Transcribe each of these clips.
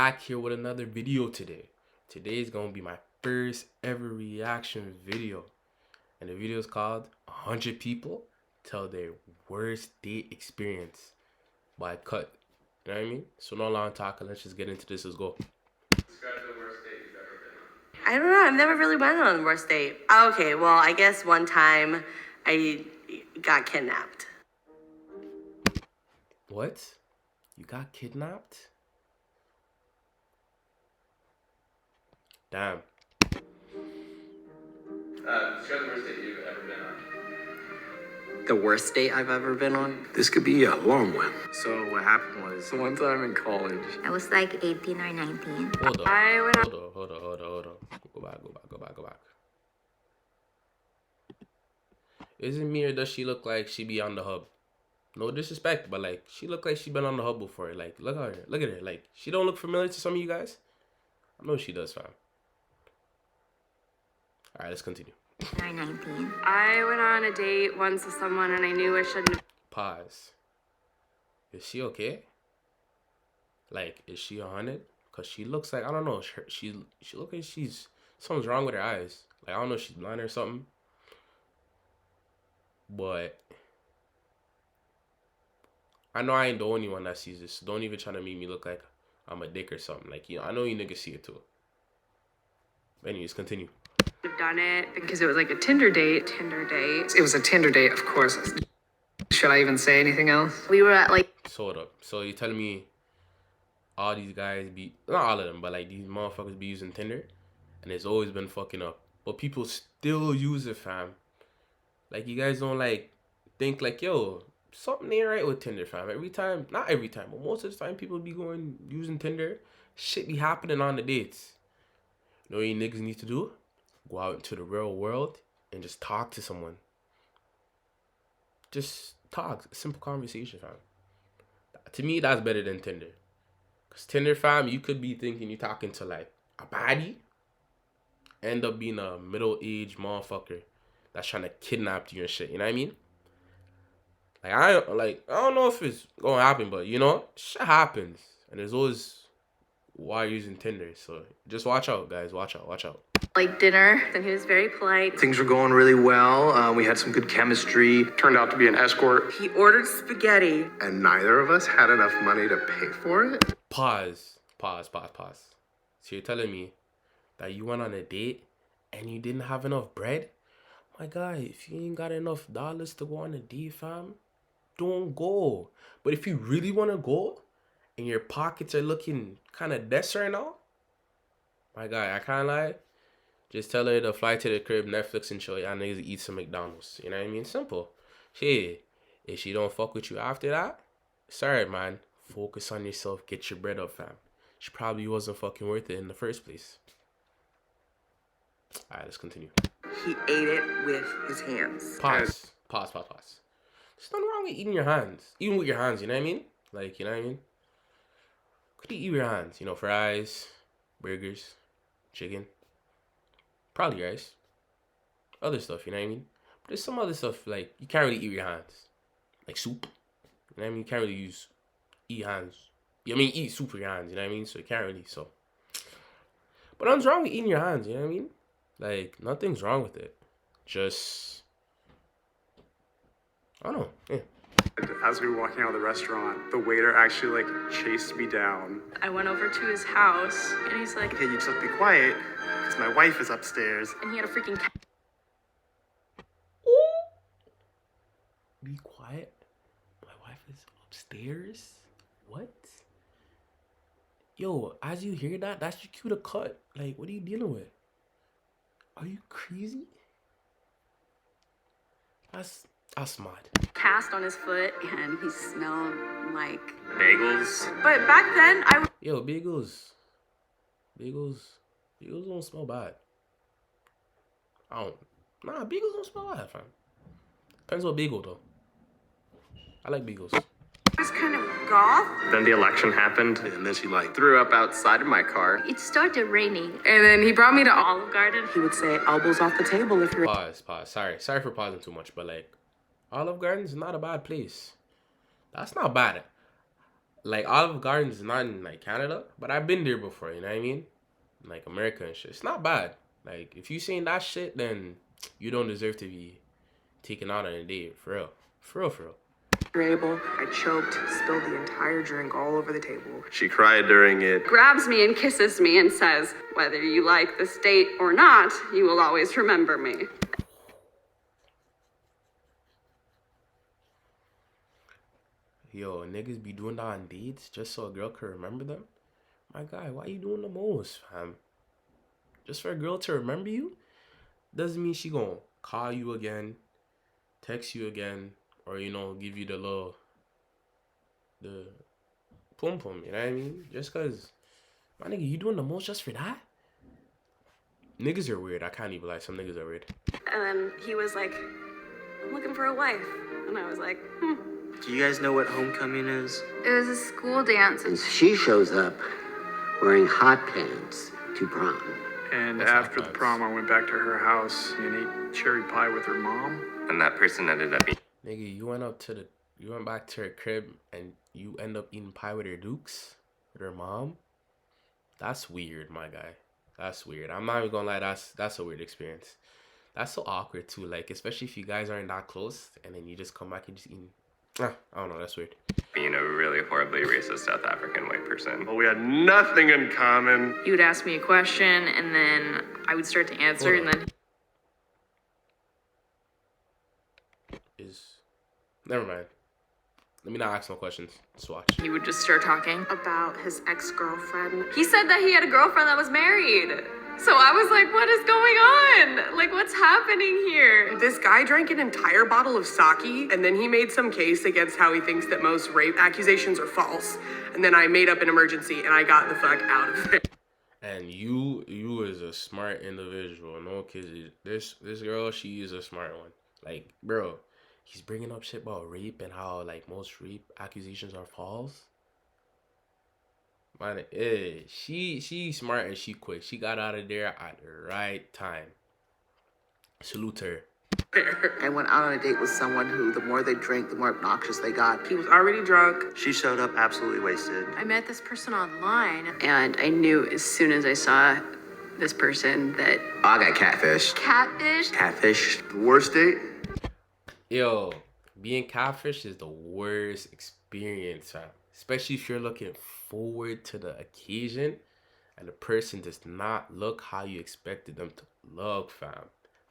back here with another video today. Today is gonna be my first ever reaction video, and the video is called 100 People Tell Their Worst Date Experience by Cut. You know what I mean? So no long talking, let's just get into this. Let's go. Describe the worst date you've ever been on. I don't know. I've never really went on a worst date. Okay, well, I guess one time I got kidnapped. What? You got kidnapped? Damn. Describe the worst date you've ever been on. The worst date I've ever been on? This could be a long one. So what happened was, one time in college. I was like 18 or 19. Hold on. Hold on. Go back. Is it me or does she look like she be on the hub? No disrespect, but like she look like she been on the hub before. Like look at her. Like she don't look familiar to some of you guys. I know she does, fam. All right, let's continue. Or 19. I went on a date once with someone and I knew I shouldn't have. Pause. Is she okay? Like, is she 100? Cause she looks like, I don't know. She look like something's wrong with her eyes. Like I don't know if she's blind or something. But I know I ain't the only one that sees this. So don't even try to make me look like I'm a dick or something. Like, you know, I know you niggas see it too. But anyways, continue. Have done it because it was like a Tinder date. It was a Tinder date, of course. Should I even say anything else? We were at like So hold up. So you telling me all these guys be, not all of them, but like these motherfuckers be using Tinder and it's always been fucking up. But people still use it, fam. Like you guys don't like think like, yo, something ain't right with Tinder, fam. Every time, not every time, but most of the time people be going using Tinder. Shit be happening on the dates. You know what you niggas need to do? Go out into the real world and just talk to someone. Just talk. Simple conversation, fam. To me, that's better than Tinder. Because Tinder, fam, you could be thinking you're talking to like a baddie. End up being a middle-aged motherfucker that's trying to kidnap you and shit. You know what I mean? Like, I don't know if it's going to happen, but, you know, shit happens. And there's always why you're using Tinder. So just watch out, guys. Watch out. like dinner and he was very polite. Things were going really well. We had some good chemistry. Turned out to be an escort. He ordered spaghetti. And neither of us had enough money to pay for it? Pause. So you're telling me that you went on a date and you didn't have enough bread? My guy, if you ain't got enough dollars to go on a date, fam, don't go. But if you really want to go and your pockets are looking kind of desk right now, my guy, I can't lie. Just tell her to fly to the crib, Netflix and chill. Y'all niggas eat some McDonald's. You know what I mean? Simple. Shit. If she don't fuck with you after that, sorry, man. Focus on yourself. Get your bread up, fam. She probably wasn't fucking worth it in the first place. Alright, let's continue. He ate it with his hands. Pause. There's nothing wrong with eating your hands. Even with your hands, you know what I mean? Like, you know what I mean? Could you eat with your hands? You know, fries, burgers, chicken. Probably rice. Other stuff, you know what I mean? But there's some other stuff, like, you can't really eat with your hands. Like soup. You know what I mean? You can't really eat hands. Eat soup with your hands, you know what I mean? So you can't really, so. But nothing's wrong with eating your hands, you know what I mean? Like, nothing's wrong with it. Just, I don't know, yeah. As we were walking out of the restaurant, the waiter actually like chased me down. I went over to his house and he's like, Okay, you just be quiet, because my wife is upstairs. and he had a freaking cat. Be quiet. My wife is upstairs. What? Yo, as you hear that, that's your cue to cut. Like, what are you dealing with? Are you crazy? That's mad. Cast on his foot and he smelled like Bagels. but back then Yo, bagels don't smell bad. Bagels don't smell bad, fam. Depends what bagel though. I like bagels. was kind of goth. Then the election happened. And then she like Threw up outside of my car. It started raining. and then he brought me to Olive Garden. He would say elbows off the table if you're Pause. Sorry for pausing too much, but like, Olive Garden's not a bad place. That's not bad. like Olive Garden is not in like Canada, but I've been there before. You know what I mean? Like America and shit. It's not bad. Like if you saying that shit, then you don't deserve to be taken out on a date. For real. For real. For real. Able, I choked, spilled the entire drink all over the table. She cried during it. Grabs me and kisses me and says, whether you like this date or not, you will always remember me. Yo, niggas be doing that on dates just so a girl can remember them? My guy, why you doing the most, fam? Just for a girl to remember you? Doesn't mean she gonna call you again, text you again, or, you know, give you the pum pum, you know what I mean? Just cause, my nigga, you doing the most just for that? Niggas are weird. I can't even lie. Some niggas are weird. And then he was like, I'm looking for a wife. And I was like, Do you guys know what homecoming is? It was a school dance. And she shows up wearing hot pants to prom. And That's after not the nice. prom, I went back to her house and ate cherry pie with her mom. And that person ended up being Nigga, you went back to her crib and you end up eating pie with her dukes? With her mom? That's weird, my guy. That's weird. I'm not even gonna lie, that's a weird experience. That's so awkward too, like, especially if you guys aren't that close and then you just come back and just eating. I don't know, that's weird. being a really horribly racist South African white person. Well, we had nothing in common. He would ask me a question, and then I would start to answer, and then Never mind. Let me not ask no questions. Just watch. he would just start talking. About his ex-girlfriend. He said that he had a girlfriend that was married. So I was like, what is going on? Like, what's happening here? This guy drank an entire bottle of sake, and then he made some case against how he thinks that most rape accusations are false. And then I made up an emergency, and I got the fuck out of it. And you is a smart individual. No kids. This girl, she is a smart one. Like, bro, he's bringing up shit about rape and how, like, most rape accusations are false. Man, she's smart and she quick. She got out of there at the right time. Salute her. I went out on a date with someone who, the more they drank, the more obnoxious they got. He was already drunk. She showed up absolutely wasted. I met this person online. And I knew as soon as I saw this person that I got catfish. Catfish? Catfish. The worst date? Yo, being catfish is the worst experience, fam. Especially if you're looking forward to the occasion and the person does not look how you expected them to look, fam.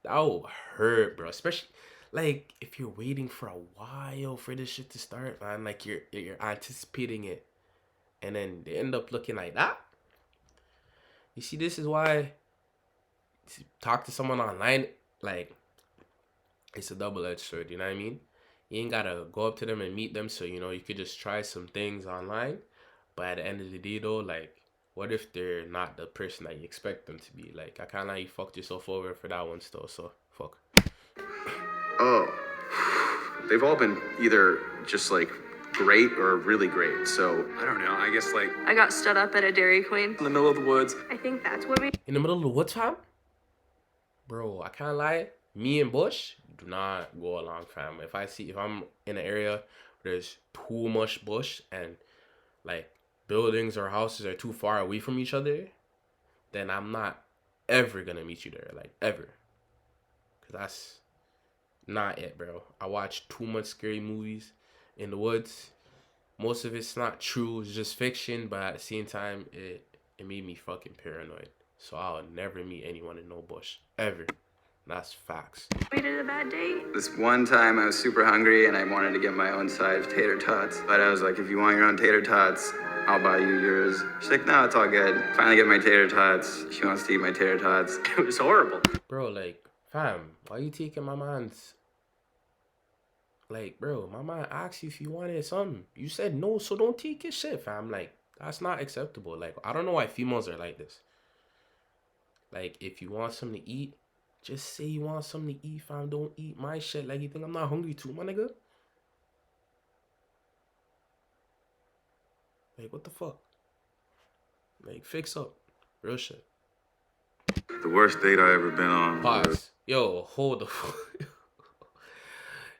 That will hurt, bro. Especially, like, if you're waiting for a while for this shit to start, man. Like, you're anticipating it. And then they end up looking like that. You see, this is why to talk to someone online, like, it's a double-edged sword, you know what I mean? You ain't gotta go up to them and meet them, so, you know, you could just try some things online. But at the end of the day, though, like, what if they're not the person that you expect them to be? Like, I can't let you fucked yourself over for that one still, so, fuck. Oh, they've all been either just like great or really great. So I don't know. I guess like I got stood up at a Dairy Queen. in the middle of the woods. I think that's what we. In the middle of the woods, fam? Bro, I can't lie. Me and Bush do not go along, fam. If I'm in an area where there's too much bush and, like, buildings or houses are too far away from each other, then I'm not ever gonna meet you there, like, ever. Because that's not it, bro. I watch too much scary movies in the woods. Most of it's not true, it's just fiction, but at the same time, it made me fucking paranoid. So I'll never meet anyone in no bush, ever. That's facts. We did a bad date. This one time I was super hungry and I wanted to get my own side of tater tots. But I was like, if you want your own tater tots, I'll buy you yours. She's like, no, it's all good. Finally get my tater tots. She wants to eat my tater tots. It was horrible. Bro, like, fam, why you taking my man's... Like, bro, my man asked you if you wanted something. You said no, so don't take his shit, fam. Like, that's not acceptable. Like, I don't know why females are like this. Like, if you want something to eat, just say you want something to eat, fam. Don't eat my shit. Like, you think I'm not hungry too, my nigga? Like, what the fuck? Like, fix up. Real shit. The worst date I ever been on. Pause. Yo, hold the fuck.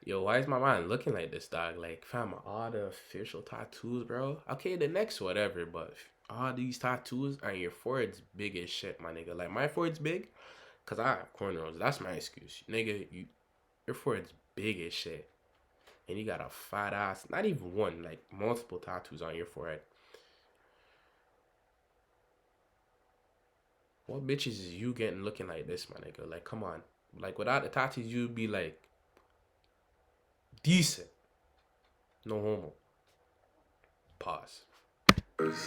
Yo, why is my mind looking like this, dog? Like, fam, all the official tattoos, bro. Okay, the next whatever, but all these tattoos and your forehead's big as shit, my nigga. Like, my forehead's big because I have cornrows. That's my excuse. Nigga, your forehead's big as shit. And you got a fat ass, not even one, like multiple tattoos on your forehead. What bitches is you getting looking like this, my nigga? Like, come on. Like, without the tattoos, you'd be like decent. No homo. Pause.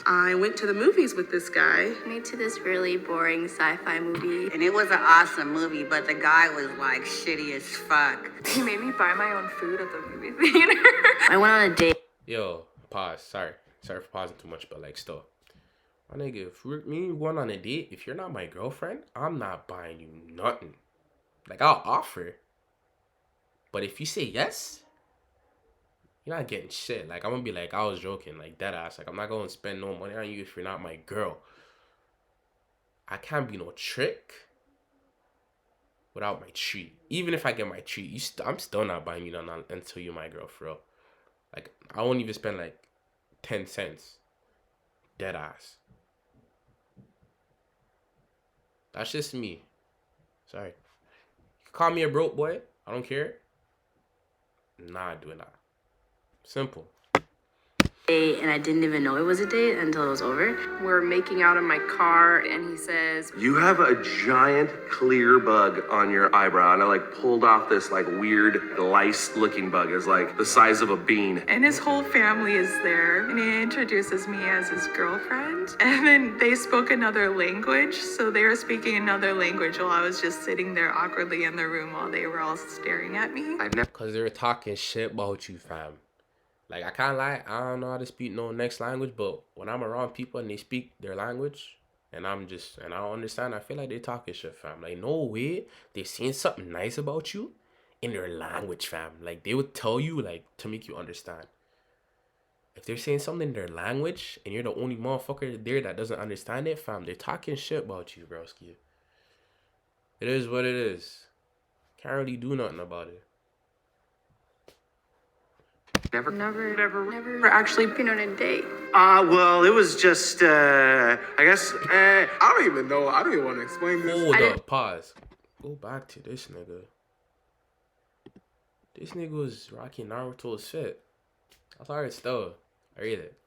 I went to the movies with this guy. Went to this really boring sci-fi movie. And it was an awesome movie, but the guy was like shitty as fuck. He made me buy my own food at the movie theater. I went on a date. Yo, pause. Sorry for pausing too much, but like, still. My nigga, if me and you going on a date, if you're not my girlfriend, I'm not buying you nothing. Like, I'll offer. But if you say yes, you're not getting shit. Like, I'm gonna be like, I was joking, like, dead ass. Like, I'm not gonna spend no money on you if you're not my girl. I can't be no trick without my treat. Even if I get my treat, I'm still not buying you nothing until you're my girl, for real. Like, I won't even spend like 10 cents. Dead ass. That's just me. Sorry. You can call me a broke boy. I don't care. Nah, do it not. Simple. Date, and I didn't even know it was a date until it was over. We're making out in my car, and he says, You have a giant clear bug on your eyebrow, and I like pulled off this like weird lice-looking bug. It's like the size of a bean. And his whole family is there, and he introduces me as his girlfriend. And then they spoke another language, so they were speaking another language while I was just sitting there awkwardly in the room while they were all staring at me. Because they were talking shit about you, fam. Like, I can't lie, I don't know how to speak no next language, but when I'm around people and they speak their language, and I don't understand, I feel like they talking shit, fam. Like, no way they saying something nice about you in their language, fam. Like, they would tell you, like, to make you understand. If they're saying something in their language, and you're the only motherfucker there that doesn't understand it, fam, they're talking shit about you, broski. It is what it is. Can't really do nothing about it. Never actually been on a date. Well, it was just, I guess, I don't even know. I don't even want to explain this. Hold up, pause. Go back to this nigga. This nigga was rocking Naruto's fit. I thought it still. I read it.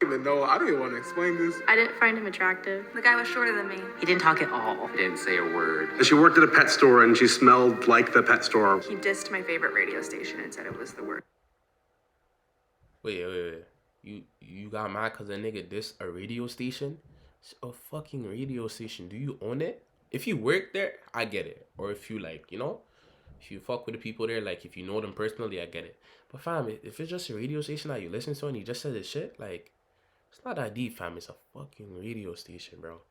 Even though I don't even want to explain this. I didn't find him attractive. The guy was shorter than me. He didn't talk at all. He didn't say a word. She worked at a pet store and she smelled like the pet store. He dissed my favorite radio station and said it was the worst. Wait. You got mad because a nigga dissed a radio station? It's a fucking radio station. Do you own it? If you work there, I get it. Or if you like, if you fuck with the people there, like if you know them personally, I get it. But fam, if it's just a radio station that you listen to and you just said this shit, like, it's not that deep, fam. It's a fucking radio station, bro.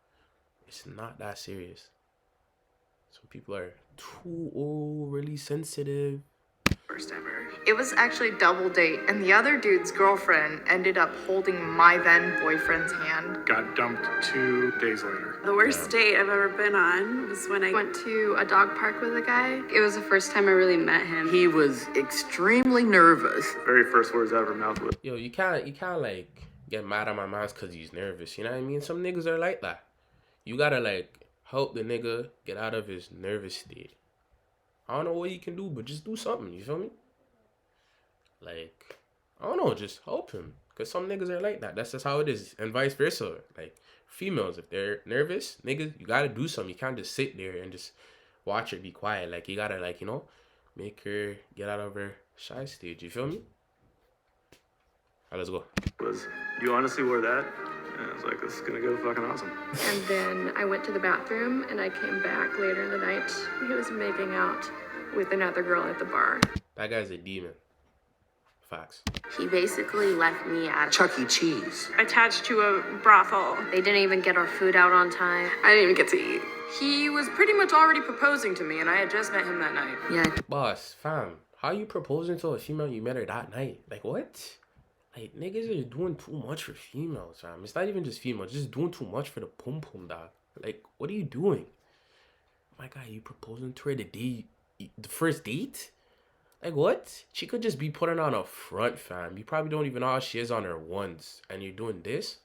It's not that serious. Some people are too overly sensitive. First ever. It was actually a double date, and the other dude's girlfriend ended up holding my then boyfriend's hand. Got dumped 2 days later. The worst date I've ever been on was when I Went to a dog park with a guy. It was the first time I really met him. He was extremely nervous. Very first words out of her mouth was, Yo, you can't like get mad at my man because he's nervous. You know what I mean? Some niggas are like that. You gotta like help the nigga get out of his nervous state. I don't know what you can do, but just do something. You feel me? Like, I don't know, just help him. Because some niggas are like that. That's just how it is. And vice versa. Like, females, if they're nervous, niggas, you gotta do something. You can't just sit there and just watch her be quiet. Like, you gotta, like, make her get out of her shy stage. You feel me? All right, let's go. You honestly wore that? And I was like, this is gonna go fucking awesome. And then I went to the bathroom, and I came back later in the night. He was making out with another girl at the bar. That guy's a demon. Facts. He basically left me at Chuck E. Cheese. attached to a brothel. They didn't even get our food out on time. I didn't even get to eat. He was pretty much already proposing to me, and I had just met him that night. Yeah. Boss, fam, how you proposing to a female you met her that night? Like, what? Like, niggas are doing too much for females, fam. It's not even just females, just doing too much for the pum pum, dog. Like, what are you doing? Oh my God, you proposing to her the day the first date? Like, what? She could just be putting on a front, fam. You probably don't even know how she is on her ones. And you're doing this?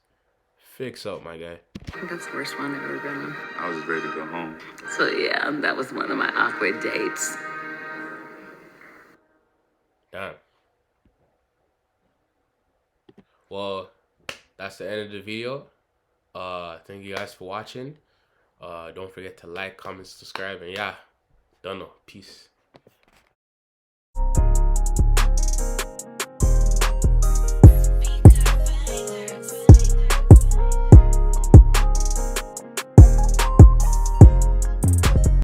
Fix up, my guy. That's the worst one I've ever been on. I was ready to go home. So yeah, that was one of my awkward dates. Damn. Well, that's the end of the video. Thank you guys for watching. Don't forget to like, comment, subscribe, and yeah, done. Peace.